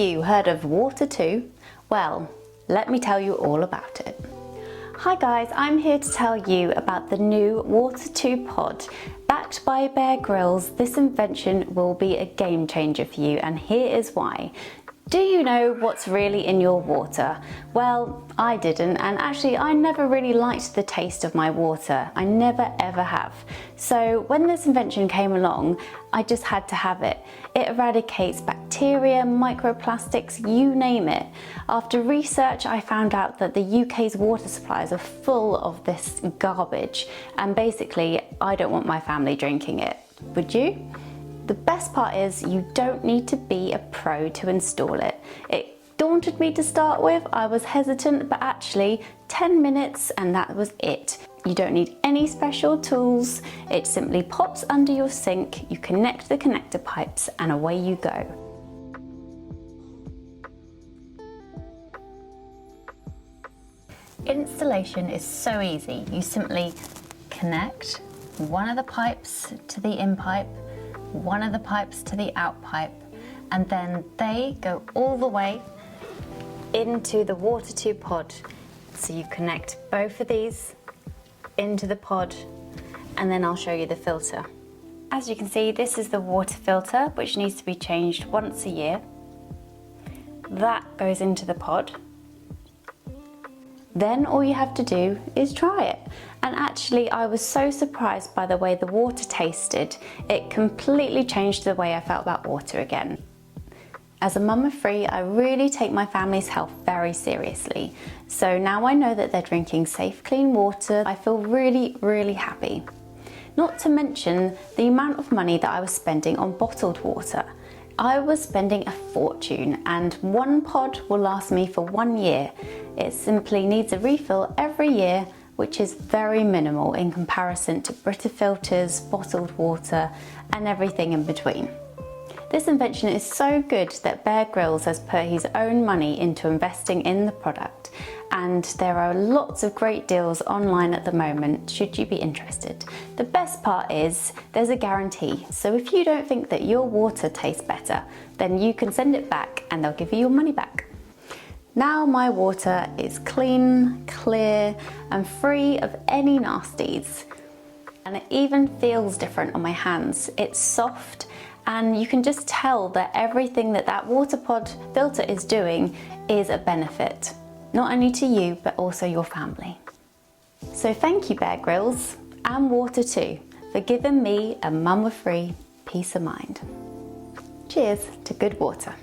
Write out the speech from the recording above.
you heard of WATER2? Well, let me tell you all about it. Hi guys, I'm here to tell you about the new WATER2 pod. Backed by Grylls, this invention will be a game changer for you, and here is why. Do you know what's really in your water? Well, I didn't, and actually I never really liked the taste of my water. I never ever have. So when this invention came along, I just had to have it. It eradicates bacteria, microplastics, you name it. After research, I found out that the UK's water supplies are full of this garbage, and basically I don't want my family drinking it. Would you? The best part is you don't need to be a pro to install it. It daunted me to start with. I was hesitant, but actually 10 minutes and that was it. You don't need any special tools. It simply pops under your sink, you connect the connector pipes and away you go. Installation is so easy. You simply connect one of the pipes to the in pipe, one of the pipes to the out pipe, and then they go all the way into the WATER2 pod. So you connect both of these into the pod, and then I'll show you the filter. As you can see, this is the water filter, which needs to be changed once a year. That goes into the pod. Then all you have to do is try it. And actually I was so surprised by the way the water tasted. It completely changed the way I felt about water again. As a mum of three, I really take my family's health very seriously. So now I know that they're drinking safe, clean water, I feel really, really happy. Not to mention the amount of money that I was spending on bottled water. I was spending a fortune, and one pod will last me for 1 year. It simply needs a refill every year, which is very minimal in comparison to Brita filters, bottled water, and everything in between. This invention is so good that Grylls has put his own money into investing in the product, and there are lots of great deals online at the moment should you be interested. The best part is there's a guarantee, so if you don't think that your water tastes better, then you can send it back and they'll give you your money back. Now my water is clean, clear, and free of any nasties. And it even feels different on my hands. It's soft, and you can just tell that everything that water pod filter is doing is a benefit, not only to you, but also your family. So thank you, Grylls and WATER2 for giving me, a mum of three, peace of mind. Cheers to good water.